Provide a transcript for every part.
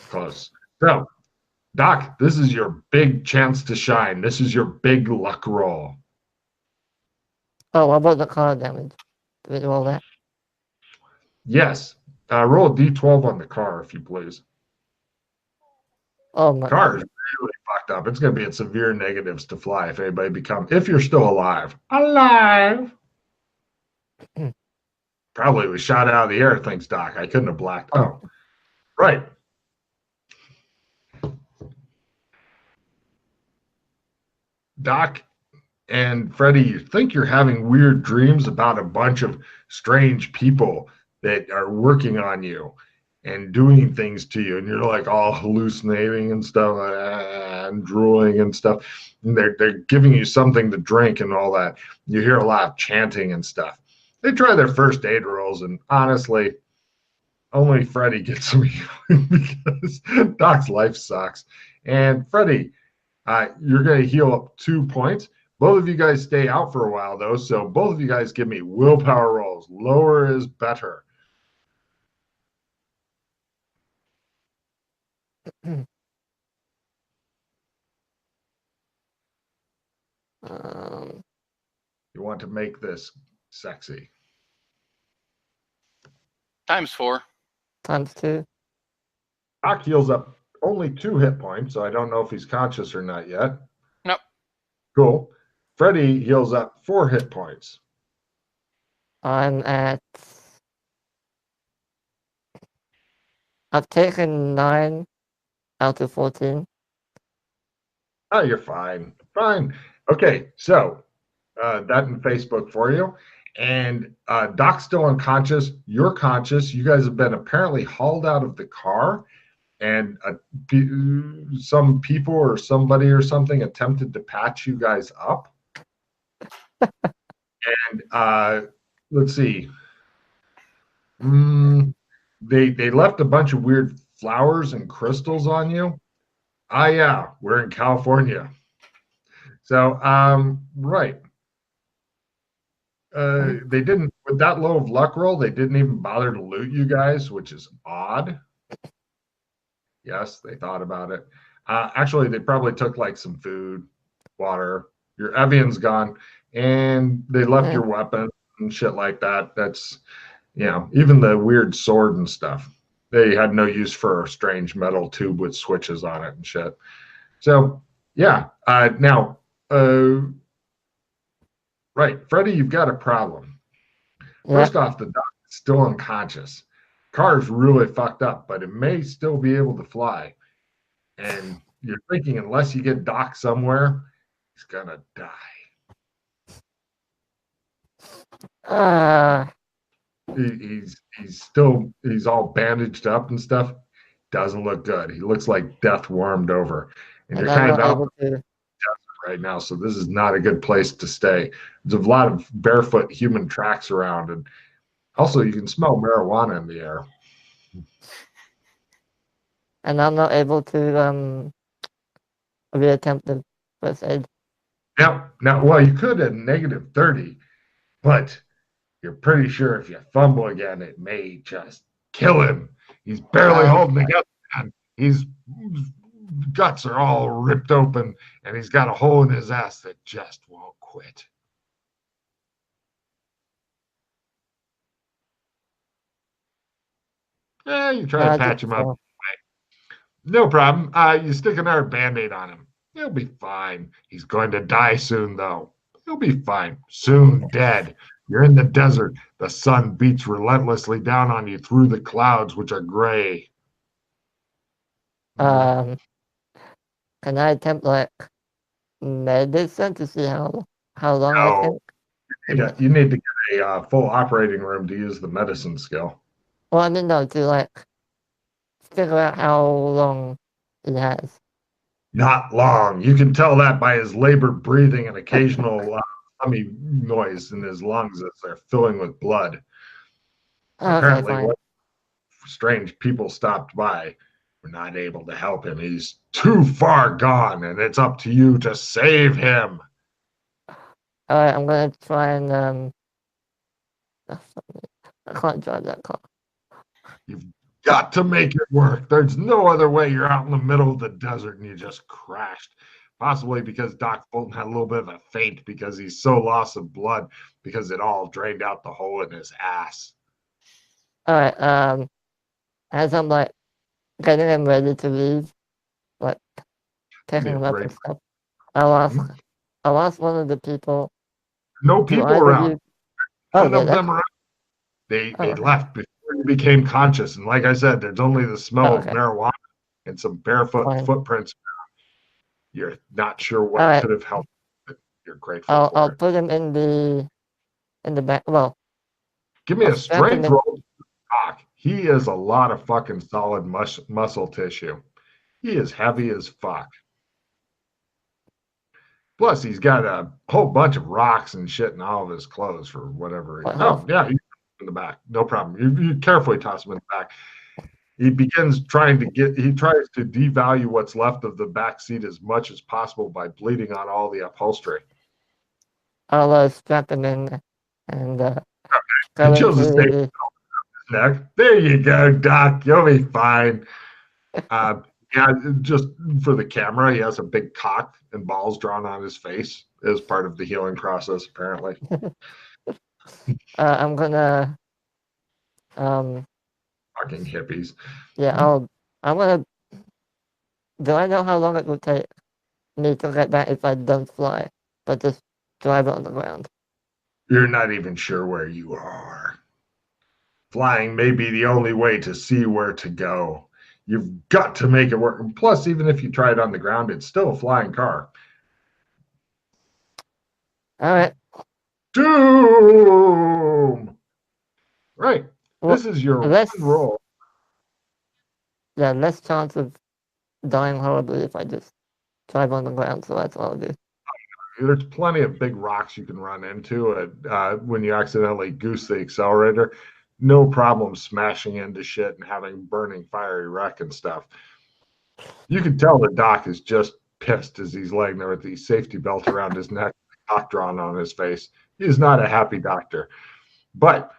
Close. So, Doc, this is your big chance to shine. This is your big luck roll. Oh, what about the car damage? Do we roll that? Yes. Roll a d12 on the car, if you please. Oh my Car is God. really fucked up. It's going to be at severe negatives to fly if you're still alive. Alive. Probably was shot out of the air. Thanks, Doc. I couldn't have blacked. Oh, right. Doc and Freddy, you think you're having weird dreams about a bunch of strange people that are working on you and doing things to you, and you're like all hallucinating and stuff, and drooling and stuff. And they're giving you something to drink and all that. You hear a lot of chanting and stuff. They try their first aid rolls, and honestly, only Freddy gets me because Doc's life sucks. And Freddy, you're going to heal up 2 points. Both of you guys stay out for a while, though, so both of you guys give me willpower rolls. Lower is better. You want to make this sexy. ×4. ×2. Doc heals up only 2 hit points, so I don't know if he's conscious or not yet. Nope. Cool. Freddy heals up 4 hit points. I'm at... I've taken 9 out of 14. Oh, you're fine. Fine. Okay, so that in Facebook for you. And Doc's still unconscious. You're conscious. You guys have been apparently hauled out of the car, and some people or somebody or something attempted to patch you guys up. And let's see. They left a bunch of weird flowers and crystals on you. Yeah, we're in California. So, right. They didn't, with that low of luck roll, they didn't even bother to loot you guys, which is odd. Yes, they thought about it. Actually, they probably took like some food, water. Your Evian's gone, and they left your weapon and shit like that. That's, even the weird sword and stuff. They had no use for a strange metal tube with switches on it and shit. So, yeah. Now, right, Freddy, you've got a problem. First off, the dog is still unconscious. Car's really fucked up, but it may still be able to fly. And you're thinking, unless you get Doc somewhere, he's gonna die. He's all bandaged up and stuff. Doesn't look good. He looks like death warmed over. And you're kind of out right now, so this is not a good place to stay. There's a lot of barefoot human tracks around, and also you can smell marijuana in the air. And I'm not able to reattempt the first aid. Now, well, you could at -30, but you're pretty sure if you fumble again, it may just kill him. He's barely holding together, and his guts are all ripped open, and he's got a hole in his ass that just won't quit. You try to patch him up. No problem. You stick another Band-Aid on him. He'll be fine. He's going to die soon, though. He'll be fine. Soon dead. You're in the desert. The sun beats relentlessly down on you through the clouds, which are gray. Can I attempt like medicine to see how long I can? You need to get a full operating room to use the medicine skill. Well, I mean, no, to like figure out how long it has. Not long. You can tell that by his labored breathing and occasional tummy noise in his lungs as they're filling with blood. Apparently, strange people stopped by. We're not able to help him. He's too far gone, and it's up to you to save him. All right, I'm gonna try and I can't drive that car. You've got to make it work. There's no other way. You're out in the middle of the desert and you just crashed. Possibly because Doc Fulton had a little bit of a faint because he's so lost of blood because it all drained out the hole in his ass. All right. As I'm like getting him ready to leave, like picking him up and stuff, I'll ask one of the people. No Do people either of around. you? Oh, None yeah, of them around. They okay. left before you became conscious. And like I said, there's only the smell of Okay. marijuana and some barefoot Fine. footprints. You're not sure what All right. could have helped, but you're grateful for I'll it. put him in the back. Well, Give me I'll a strap him strength in. roll. Doc. He is a lot of fucking solid muscle tissue. He is heavy as fuck. Plus, he's got a whole bunch of rocks and shit in all of his clothes for whatever. Oh, yeah, he's in the back. No problem. You carefully toss him in the back. He tries to devalue what's left of the back seat as much as possible by bleeding on all the upholstery. I'll strap him in and He chose to stay his neck. There you go, Doc. You'll be fine. Yeah, just for the camera, he has a big cock and balls drawn on his face as part of the healing process, apparently. I'm gonna Fucking hippies. yeah, I'm gonna. Do I know how long it will take me to get back if I don't fly, but just drive on the ground? You're not even sure where you are. Flying may be the only way to see where to go. You've got to make it work. And plus, even if you try it on the ground, it's still a flying car. All right. Doom! Right. Well, this is your one roll. Yeah, less chance of dying horribly if I just drive on the ground, so that's all I'll do. There's plenty of big rocks you can run into when you accidentally goose the accelerator. No problem smashing into shit and having burning fiery wreck and stuff. You can tell the Doc is just pissed as he's laying there with the safety belt around his neck, cock drawn on his face. He is not a happy doctor. But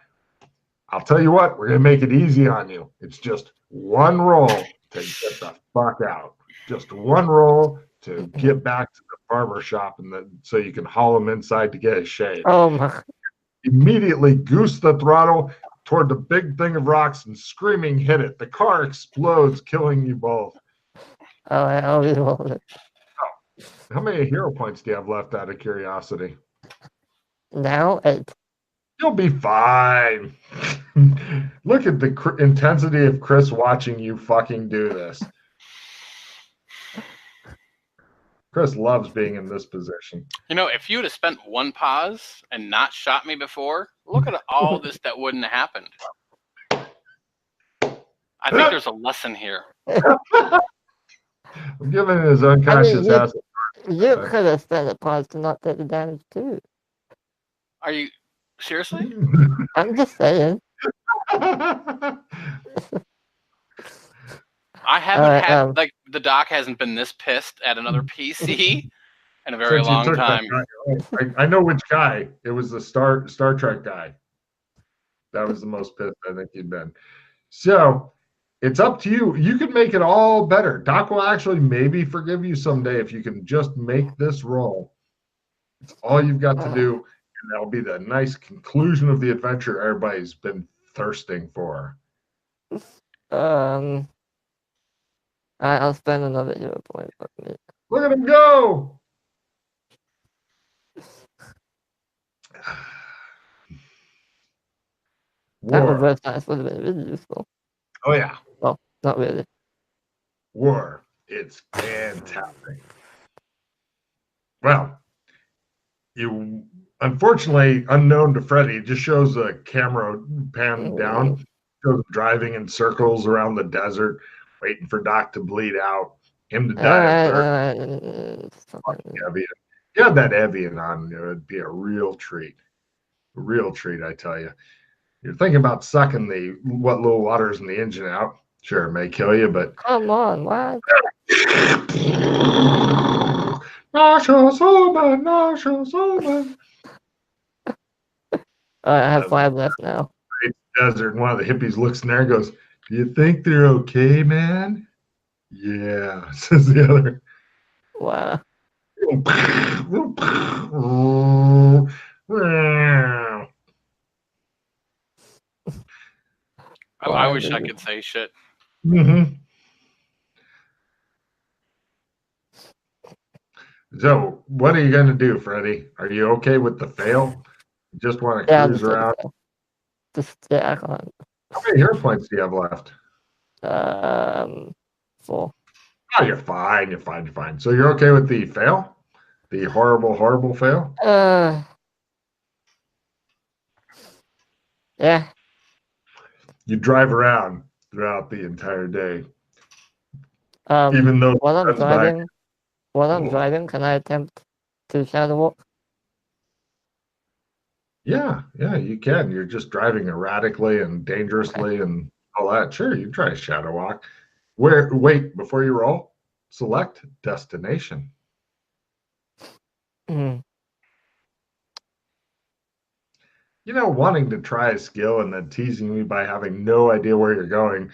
I'll tell you what, we're going to make it easy on you. It's just one roll to get the fuck out. Just one roll to get back to the barber shop so you can haul him inside to get a shave. Oh my. Immediately goose the throttle toward the big thing of rocks and screaming hit it. The car explodes, killing you both. Oh, I'll reroll it. How many hero points do you have left out of curiosity? Now 8. You'll be fine. Look at the intensity of Chris watching you fucking do this. Chris loves being in this position. You know, if you would have spent one pause and not shot me before, look at all this that wouldn't have happened. I think there's a lesson here. I'm giving his unconscious ass. You could have spent a pause to not take the damage too. Are you seriously? I'm just saying. I haven't had like the Doc hasn't been this pissed at another PC in a very long time. I know which guy. It was the Star Trek guy. That was the most pissed I think he'd been. So it's up to you. You can make it all better. Doc will actually maybe forgive you someday if you can just make this roll. It's all you've got to do, and that'll be the nice conclusion of the adventure everybody's been thirsting for. I'll spend another hero point. Look at him go! That reverse dice would have been really useful. Oh, yeah. Well, not really. War. It's fantastic. Well, you unfortunately, unknown to Freddy, it just shows a camera pan down, shows him driving in circles around the desert, waiting for Doc to bleed out, him to die of thirst. You had that Evian on, it would be a real treat. A real treat, I tell you. You're thinking about sucking what little water's in the engine out. Sure, it may kill you, but come on, what? Nauseous omen, nauseous omen. I have 5 left now. Desert, and one of the hippies looks in there and goes, You think they're okay, man? Yeah, says the other. Wow. I wish I could say shit. Mm-hmm. So, what are you going to do, Freddy? Are you okay with the fail? You just want to cruise around? I can't. How many hero points do you have left? 4. Oh, you're fine. You're fine. You're fine. So, you're okay with the fail? The horrible, horrible fail? Yeah. You drive around throughout the entire day. Even Even though while I'm driving, can I attempt to shadow walk? Yeah, you can. You're just driving erratically and dangerously and all that. Sure, you try a shadow walk. Wait, before you roll, select destination. Mm. Wanting to try a skill and then teasing me by having no idea where you're going,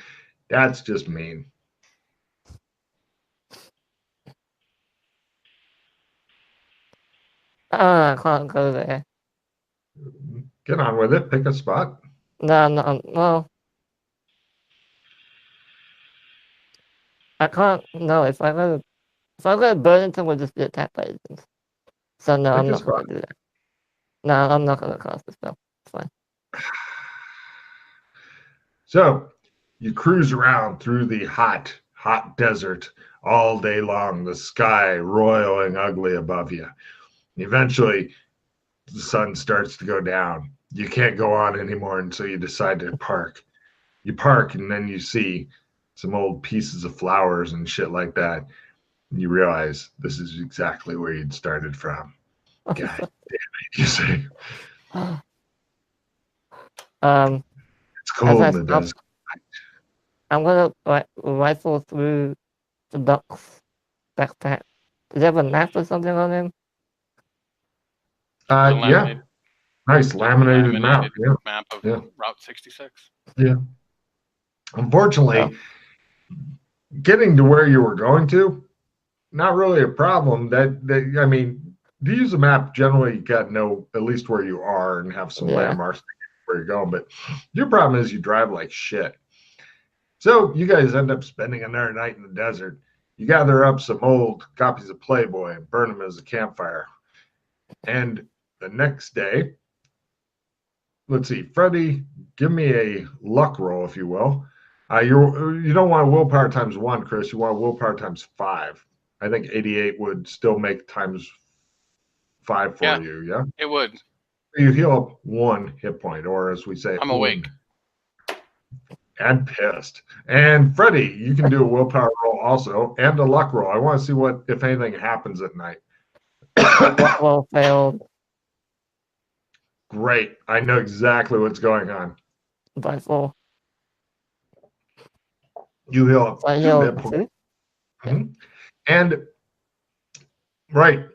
that's just mean. I can't go there. Get on with it. Pick a spot. No. Well, I can't. No, if I go to Burlington, we'll just be attacked by agents. So no, I'm not going to do that. No, I'm not going to cast the spell. It's fine. So you cruise around through the hot desert all day long, the sky roiling ugly above you. Eventually, the sun starts to go down. You can't go on anymore, and so you decide to park. You park, and then you see some old pieces of flowers and shit like that. And you realize this is exactly where you'd started from. God damn it, you say. It's cold in the desert. I'm gonna rifle through the duck's backpack. Does he have a map or something on him? Yeah. Nice laminated map. Yeah. Map of Route 66. Yeah. Unfortunately, getting to where you were going to, not really a problem. I mean, to use a map, generally you got to know at least where you are and have some landmarks where you're going. But your problem is you drive like shit. So you guys end up spending another night in the desert. You gather up some old copies of Playboy and burn them as a campfire. And the next day, let's see, Freddy, give me a luck roll, if you will. You don't want willpower times 1, Chris. You want willpower times 5. I think 88 would still make times 5 for you. Yeah, it would. You heal up 1 hit point, or as we say, I'm awake and pissed. And Freddy, you can do a willpower roll also and a luck roll. I want to see what, if anything, happens at night. Luck roll failed. Great. I know exactly what's going on. By 4. You heal up 2 hit points. And right,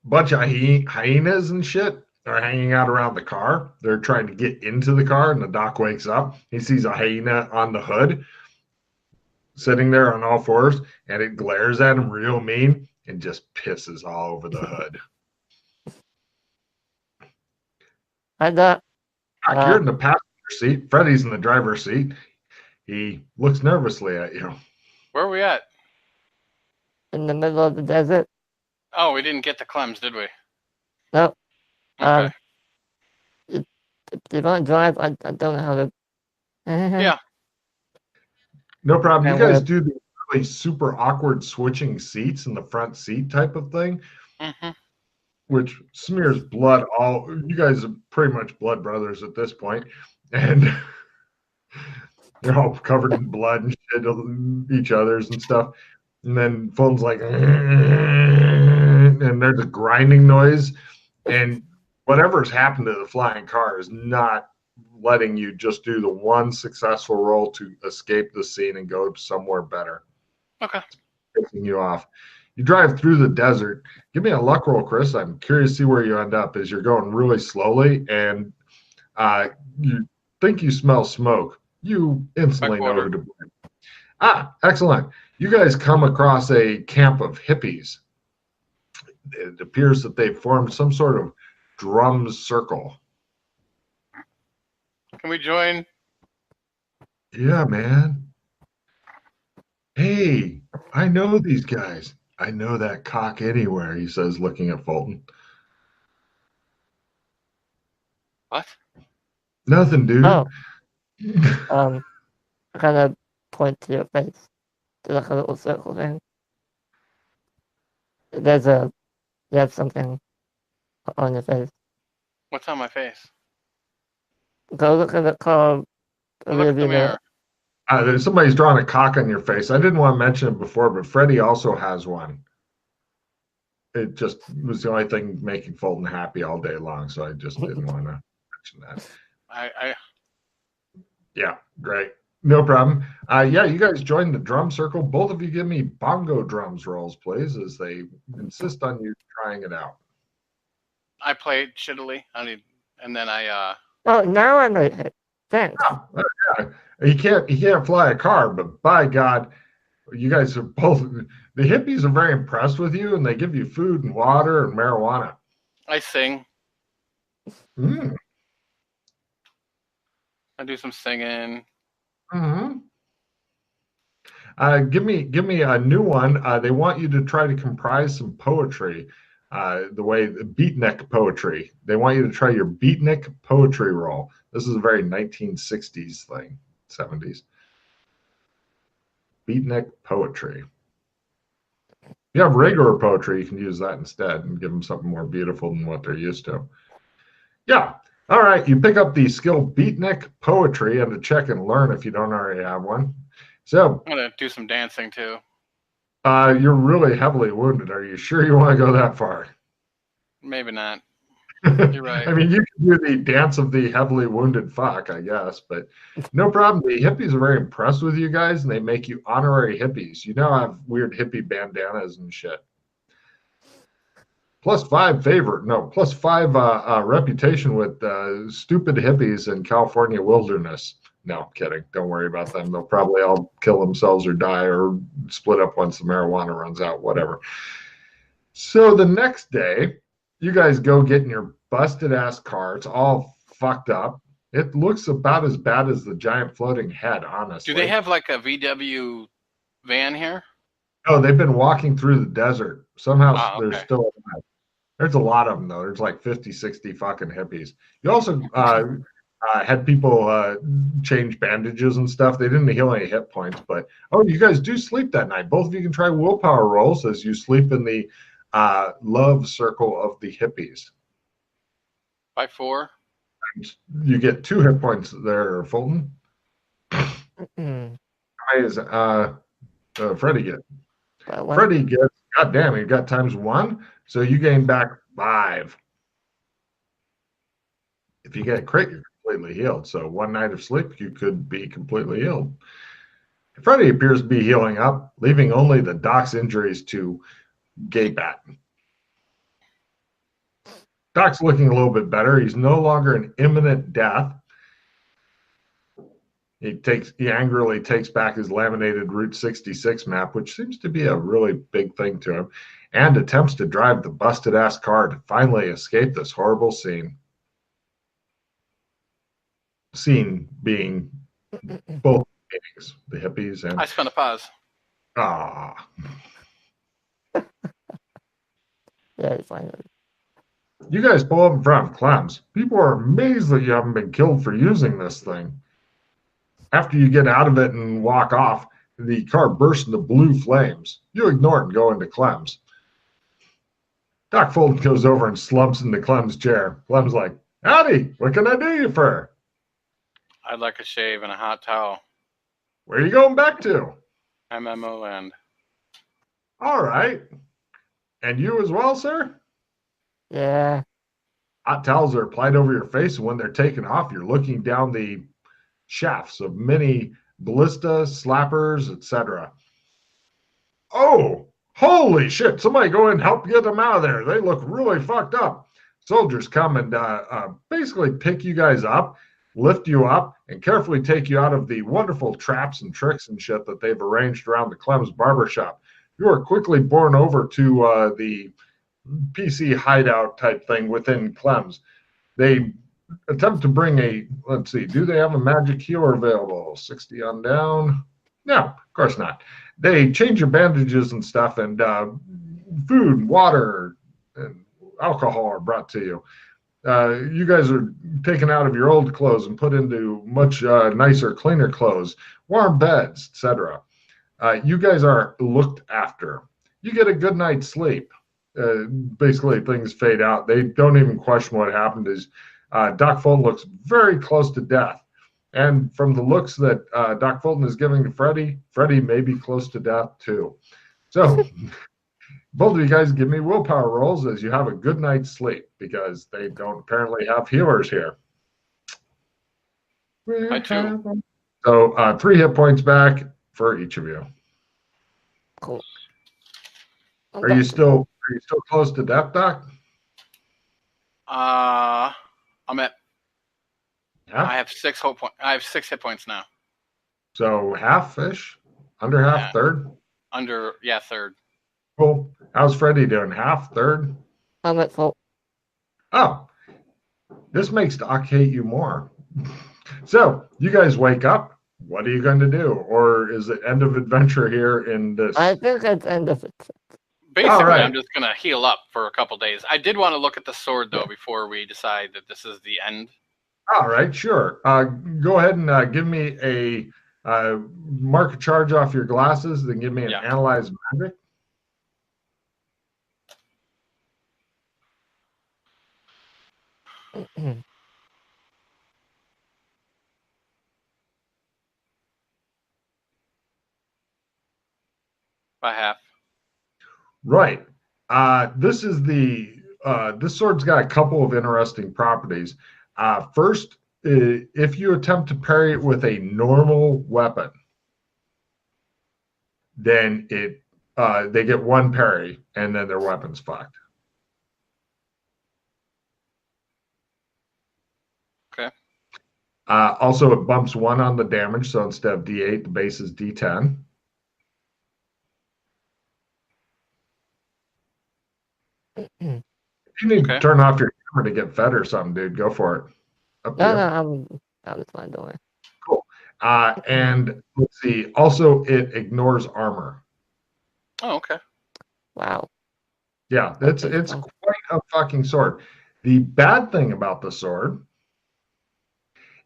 bunch of hyenas and shit are hanging out around the car. They're trying to get into the car, and the doc wakes up. He sees a hyena on the hood sitting there on all fours, and it glares at him real mean and just pisses all over the hood. You're in the passenger seat. Freddy's in the driver's seat. He looks nervously at you. Where are we at? In the middle of the desert. Oh, we didn't get to Clem's, did we? No. Okay. If you want to drive, I don't know how to. Yeah. No problem. You guys do the really super awkward switching seats in the front seat type of thing, which smears blood all. You guys are pretty much blood brothers at this point, and they're all covered in blood and shit of each other's and stuff. And then phone's like, and there's a grinding noise, and whatever's happened to the flying car is not letting you just do the one successful roll to escape the scene and go somewhere better. Okay. Picking you off. You drive through the desert. Give me a luck roll, Chris. I'm curious to see where you end up as you're going really slowly, and you think you smell smoke, You instantly know quarter. who to blame. Ah, excellent. You guys come across a camp of hippies. It appears that they've formed some sort of drum circle. Can we join? Yeah, man. Hey, I know these guys. I know that cock anywhere, he says, looking at Fulton. What? Nothing, dude. Oh, kind of point to your face, to like a little circle thing. You have something on your face. What's on my face? Go look at the car. Look at the mirror. There's somebody's drawing a cock on your face. I didn't want to mention it before, but Freddy also has one. It just was the only thing making Fulton happy all day long, so I just didn't want to mention that. Yeah, great. No problem. Yeah, you guys joined the drum circle. Both of you give me bongo drums rolls, please, as they insist on you trying it out. I played shittily. And then I. Oh, now I made it. Thanks. Oh, yeah. He can't fly a car, but by God, you guys are both. The hippies are very impressed with you, and they give you food and water and marijuana. I sing. Mm. I do some singing. Mm-hmm. Give me a new one. They want you to try to comprise some poetry, the beatnik poetry. They want you to try your beatnik poetry roll. This is a very 1960s thing, 70s. Beatnik poetry. If you have regular poetry, you can use that instead and give them something more beautiful than what they're used to. Yeah. All right. You pick up the skill beatnik poetry and to check and learn if you don't already have one. So I'm going to do some dancing too. You're really heavily wounded. Are you sure you want to go that far? Maybe not. You're right. I mean, you can do the dance of the heavily wounded fuck, I guess, but no problem. The hippies are very impressed with you guys, and they make you honorary hippies. You now have weird hippie bandanas and shit. +5 reputation with stupid hippies in California wilderness. No, kidding. Don't worry about them. They'll probably all kill themselves or die or split up once the marijuana runs out, whatever. So the next day, you guys go get in your busted ass car. It's all fucked up. It looks about as bad as the giant floating head, honestly. Do they have like a VW van here? Oh, they've been walking through the desert. Somehow they're okay. still alive. There's a lot of them, though. There's like 50, 60 fucking hippies. You also had people change bandages and stuff. They didn't heal any hit points, but you guys do sleep that night. Both of you can try willpower rolls as you sleep in the love circle of the hippies. By 4. You get 2 hit points there, Fulton. How is Freddy get? Freddy gets, goddamn, he got ×1, so you gain back 5. If you get a crit, you're completely healed. So 1 night of sleep, you could be completely healed. Freddy appears to be healing up, leaving only the Doc's injuries to gape at. Doc's looking a little bit better. He's no longer in imminent death. He angrily takes back his laminated Route 66 map, which seems to be a really big thing to him, and attempts to drive the busted-ass car to finally escape this horrible scene. Scene being both meanings, the hippies and... I spent a pause. Ah. Yeah, finally. You guys pull up in front of Clem's. People are amazed that you haven't been killed for using this thing. After you get out of it and walk off, the car bursts into blue flames. You ignore it and go into Clem's. Doc Fulton goes over and slumps into Clem's chair. Clem's like, howdy, what can I do you for? I'd like a shave and a hot towel. Where are you going back to? MMO land. All right. And you as well, sir? Yeah. Hot towels are applied over your face, and when they're taken off, you're looking down the shafts of many ballistas, slappers, etc. Oh, holy shit. Somebody go and help get them out of there. They look really fucked up. Soldiers come and basically pick you guys up. lift you up, and carefully take you out of the wonderful traps and tricks and shit that they've arranged around the Clem's barbershop. You are quickly borne over to the PC hideout type thing within Clem's. They attempt to bring a, let's see, do they have a magic healer available? 60 on down? No, of course not. They change your bandages and stuff, and food, water, and alcohol are brought to you. You guys are taken out of your old clothes and put into much nicer, cleaner clothes, warm beds, etc. You guys are looked after. You get a good night's sleep. Basically, things fade out. They don't even question what happened. Is Doc Fulton looks very close to death. And from the looks that Doc Fulton is giving to Freddy, Freddy may be close to death too. So both of you guys give me willpower rolls as you have a good night's sleep, because they don't apparently have healers here. I too. So 3 hit points back for each of you. Cool. Are you still close to death, Doc? I'm at. Half? I have 6 hope point. I have 6 hit points now. So half-ish? Under half, Yeah. third? Under, third. Cool. How's Freddy doing? Half, third? I'm at full. Oh, this makes Doc hate you more. So you guys wake up. What are you going to do? Or is it end of adventure here in this? I think it's end of it. Basically, right. I'm just going to heal up for a couple days. I did want to look at the sword, though, before we decide that this is the end. All right, sure. Go ahead and give me a mark a charge off your glasses, then give me an analyze magic. By half. Right. This is the this sword's got a couple of interesting properties. First, if you attempt to parry it with a normal weapon, then they get 1 parry and then their weapon's fucked. Okay. Also, it bumps 1 on the damage, so instead of D8, the base is D10. If you need to turn off your camera to get fed or something, dude, go for it. No, I'm fine, don't worry. Cool. And let's see. Also, it ignores armor. Oh, okay. Wow. Yeah, it's quite a fucking sword. The bad thing about the sword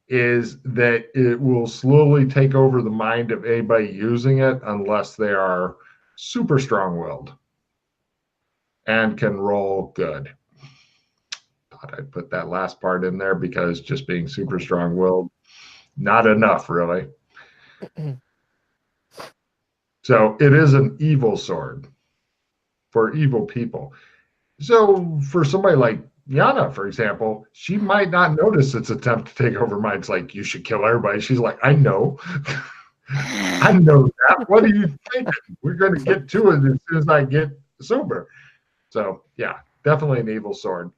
is that it will slowly take over the mind of anybody using it unless they are super strong-willed and can roll good. Thought I'd put that last part in there because just being super strong-willed, not enough, really. So it is an evil sword for evil people. So for somebody like Yana, for example, she might not notice its attempt to take over minds. Like, you should kill everybody. She's like, I know. I know that. What do you think? We're going to get to it as soon as I get sober. So, yeah, definitely an evil sword.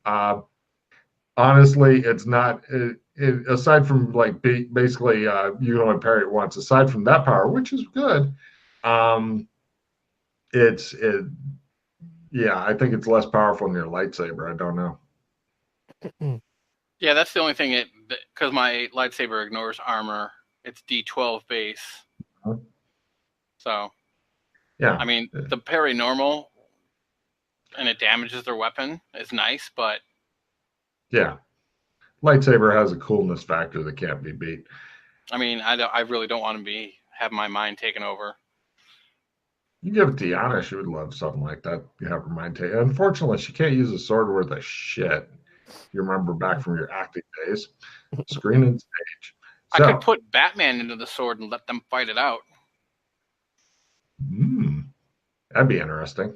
Honestly, it's not, aside from like basically you can only parry it once, aside from that power, which is good, yeah, I think it's less powerful than your lightsaber. I don't know. Yeah, that's the only thing, because my lightsaber ignores armor. It's D12 base. So, yeah. I mean, the parry normal and it damages their weapon is nice, but yeah, lightsaber has a coolness factor that can't be beat. I mean, I really don't want to have my mind taken over. You give it to Yana, she would love something like that. You have her mind taken. Unfortunately, she can't use a sword worth of shit. You remember back from your acting days, screen and stage. So, I could put Batman into the sword and let them fight it out. That'd be interesting.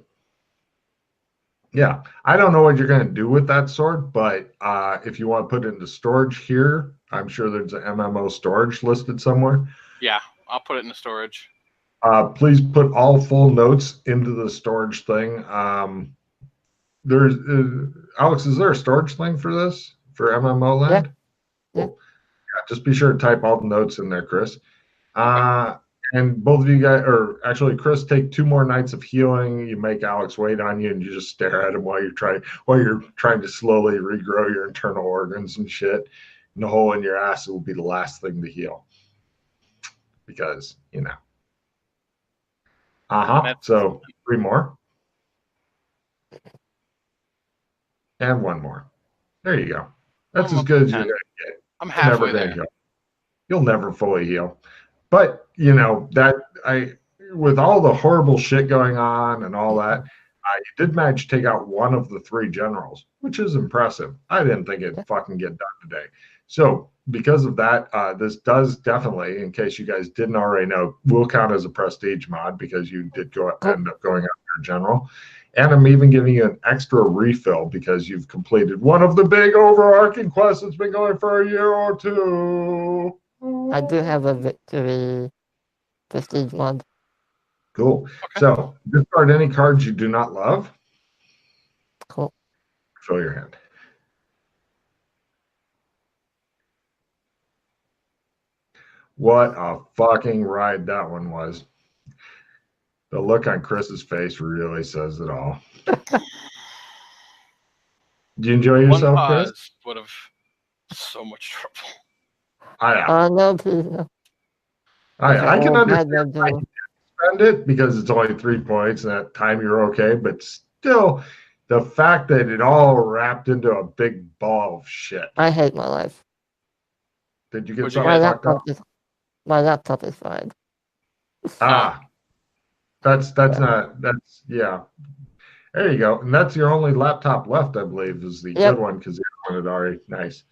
Yeah, I don't know what you're going to do with that sword, but if you want to put it into storage here, I'm sure there's an MMO storage listed somewhere. Yeah, I'll put it in the storage. Please put all full notes into the storage thing. Alex, is there a storage thing for this, for MMO land? Yeah. Cool. Yeah, just be sure to type all the notes in there, Chris. And both of you guys, or actually, Chris, take 2 more nights of healing. You make Alex wait on you, and you just stare at him while you're trying to slowly regrow your internal organs and shit. And the hole in your ass will be the last thing to heal, because So 3 more, and 1 more. There you go. That's as good as you're gonna get. I'm halfway there. You'll never fully heal. But with all the horrible shit going on and all that, you did manage to take out 1 of the 3 generals, which is impressive. I didn't think it'd fucking get done today. So because of that, this does definitely, in case you guys didn't already know, will count as a prestige mod because you did end up going after a general. And I'm even giving you an extra refill because you've completed one of the big overarching quests that's been going for a year or 2. I do have a victory prestige mod. Cool. Okay. So discard any cards you do not love. Cool. Fill your hand. What a fucking ride that one was. The look on Chris's face really says it all. Did you enjoy yourself, Chris? Would have so much trouble. No, please no. I can understand why you spend it because it's only 3 points and that time you're okay, but still, the fact that it all wrapped into a big ball of shit. I hate my life. Did you get something fucked up? My laptop is fried. That's yeah. There you go. And that's your only laptop left, I believe, is the good one because the other one had already nice.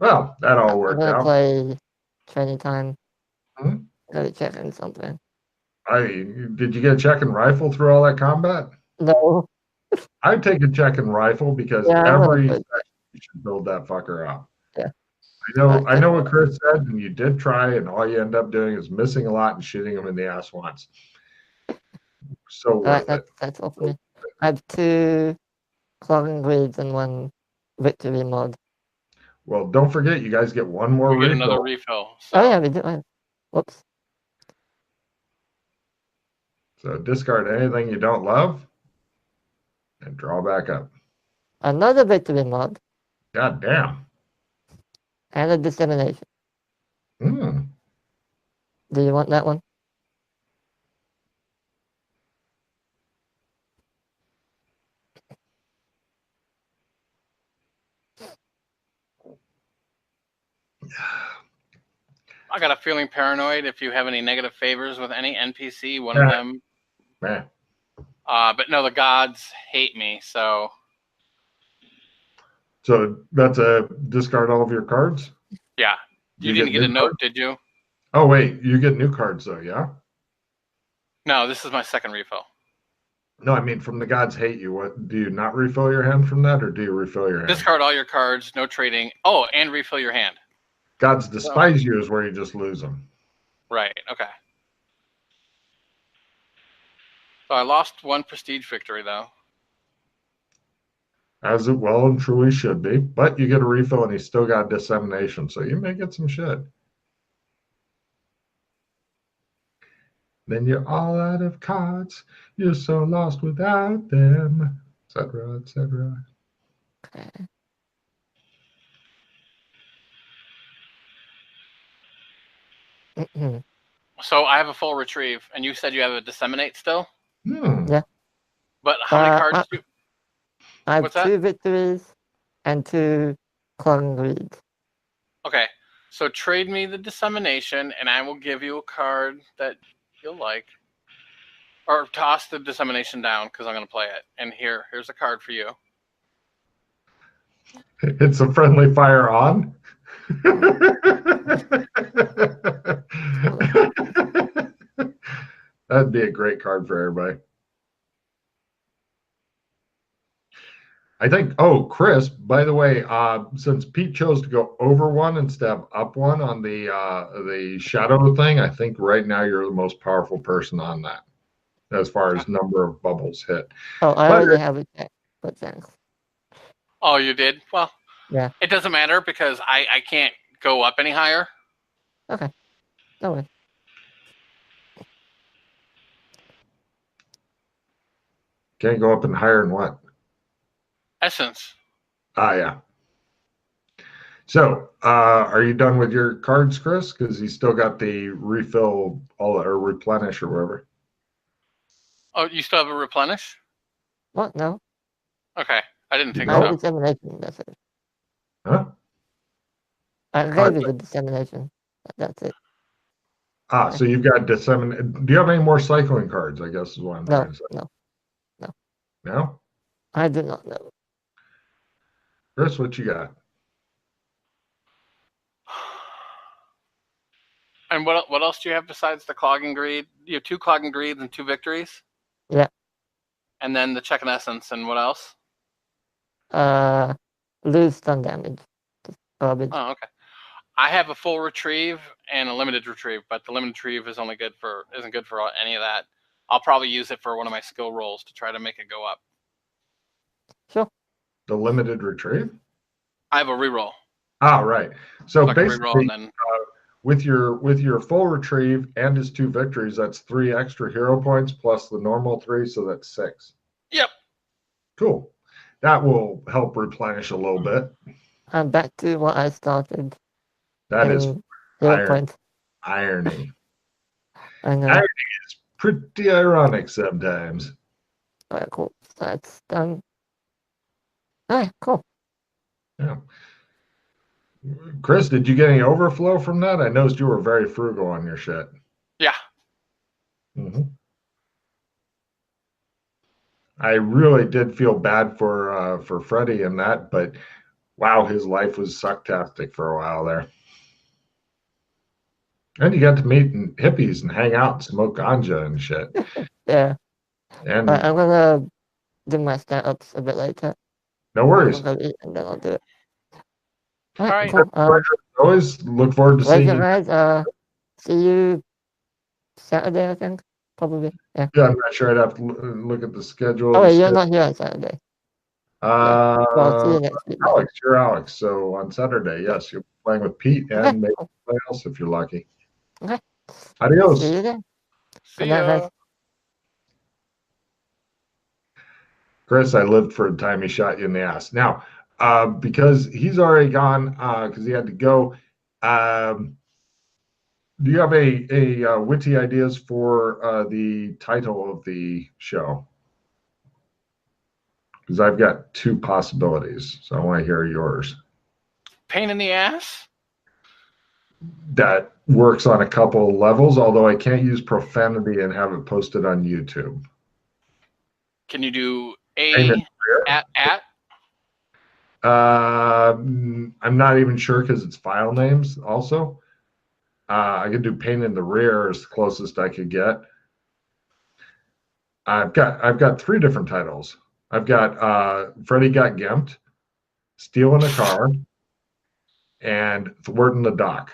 Well, that all worked out. I'm gonna play training time. Gotta check in something. Did you get a check and rifle through all that combat? No. I'd take a check and rifle because every section you should build that fucker up. Yeah. I know what Chris said, and you did try, and all you end up doing is missing a lot and shooting him in the ass once. So worth it. That's all for me. I have 2 clogging grades and 1 victory mod. Well, don't forget, you guys get 1 more refill. Get another refill. So. Oh yeah, we do. Whoops. So discard anything you don't love, and draw back up. Another victory mod. God damn. And a dissemination. Do you want that one? I got a feeling paranoid if you have any negative favors with any NPC, one of them. But no, the gods hate me, so. So that's a discard all of your cards? Yeah. You didn't get a note, did you? Oh, wait. You get new cards, though, yeah? No, this is my second refill. No, I mean, from the gods hate you. What do you not refill your hand from that, or do you refill your hand? Discard all your cards, no trading. Oh, and refill your hand. Gods despise you is where you just lose them. Right, okay. So I lost 1 prestige victory, though. As it well and truly should be. But you get a refill and you still got dissemination, so you may get some shit. Then you're all out of cards. You're so lost without them, etc., etc. Okay. So I have a full retrieve, and you said you have a disseminate still? Yeah. But how many cards do you... I have 2 victories and 2 clogging greeds. Okay. So trade me the dissemination, and I will give you a card that you'll like. Or toss the dissemination down, because I'm going to play it. And here's a card for you. It's a friendly fire on. That'd be a great card for everybody. I think, Chris, by the way, since Pete chose to go over 1 instead of up 1 on the shadow thing, I think right now you're the most powerful person on that as far as number of bubbles hit. Oh, I already have it checked, but thanks. Oh, you did? Well, yeah. It doesn't matter because I can't go up any higher. Okay. No way. Can't go up and higher than what? Essence. Yeah. So, are you done with your cards, Chris? Because you still got the refill all or replenish or whatever. Oh, you still have a replenish? What? No. Okay, I didn't think I have so. dissemination. That's it. Huh? I gave you the dissemination. That's it. So you've got disseminate. Do you have any more cycling cards? I guess is what I'm trying to say. No. No? I do not know. Chris, what you got? And what else do you have besides the clogging greed? You have 2 clogging greeds and 2 victories. Yeah. And then the check and essence, and what else? Lose stun damage. Just garbage. Oh, okay. I have a full retrieve and a limited retrieve, but the limited retrieve is isn't good for any of that. I'll probably use it for one of my skill rolls to try to make it go up. Sure. The limited retrieve? I have a reroll. Right. So I can basically, reroll and then with your full retrieve and his 2 victories, that's 3 extra hero points plus the normal 3, so that's 6. Yep. Cool. That will help replenish a little bit. I'm back to what I started. That is point. irony. I know. Irony is pretty ironic sometimes. Alright, cool. That's done. Alright, cool. Yeah. Chris, did you get any overflow from that? I noticed you were very frugal on your shit. Yeah. Mm-hmm. I really did feel bad for Freddy in that, but wow, his life was sucktastic for a while there. And you got to meet hippies and hang out and smoke ganja and shit. Yeah. And I'm gonna do my stat-ups a bit later. no worries. I'm gonna eat and then I'll do it. All right. Cool. Always look forward to seeing you guys. See you Saturday, I think. Probably. Yeah. Yeah, I'm not sure. I'd have to look at the schedule. Oh, wait, you're not here on Saturday. Well, see you next week. Alex, you're Alex. So on Saturday, yes, you'll be playing with Pete and maybe somebody else if you're lucky. Okay. Adios. See you then. See ya. Chris, I lived for a time he shot you in the ass. Now, because he's already gone, because he had to go, do you have a witty ideas for the title of the show? Because I've got 2 possibilities, so I want to hear yours. Pain in the ass? That works on a couple of levels, although I can't use profanity and have it posted on YouTube. Can you do at? I'm not even sure because it's file names also. I could do pain in the rear is the closest I could get. I've got 3 different titles. I've got Freddy got gimped, stealing a car, and thwarting the dock.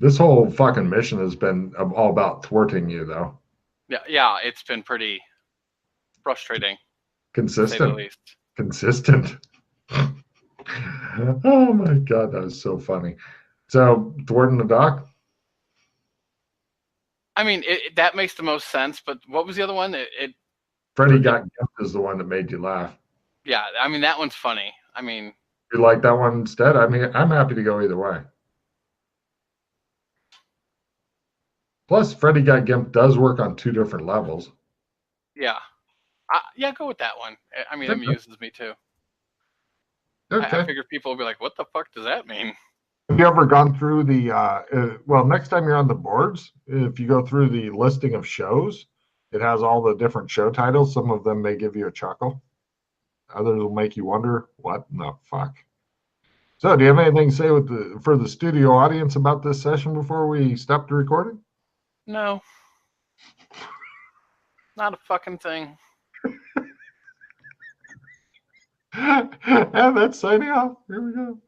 This whole fucking mission has been all about thwarting you, though. Yeah, it's been pretty frustrating. Consistent. To say the least. Consistent. Oh my god, that was so funny. So thwarting the dock. I mean, that makes the most sense. But what was the other one? Freddy got gimped is the one that made you laugh. Yeah, I mean that one's funny. I mean, you like that one instead? I mean, I'm happy to go either way. Plus, Freddy got gimped does work on 2 different levels. Yeah. Yeah, go with that one. I mean, it amuses me too. Okay. I figure people will be like, what the fuck does that mean? Have you ever gone through the, well, next time you're on the boards, if you go through the listing of shows, it has all the different show titles. Some of them may give you a chuckle. Others will make you wonder, what in the fuck? So do you have anything to say for the studio audience about this session before we stop the recording? No. Not a fucking thing. And that's signing off. Here we go.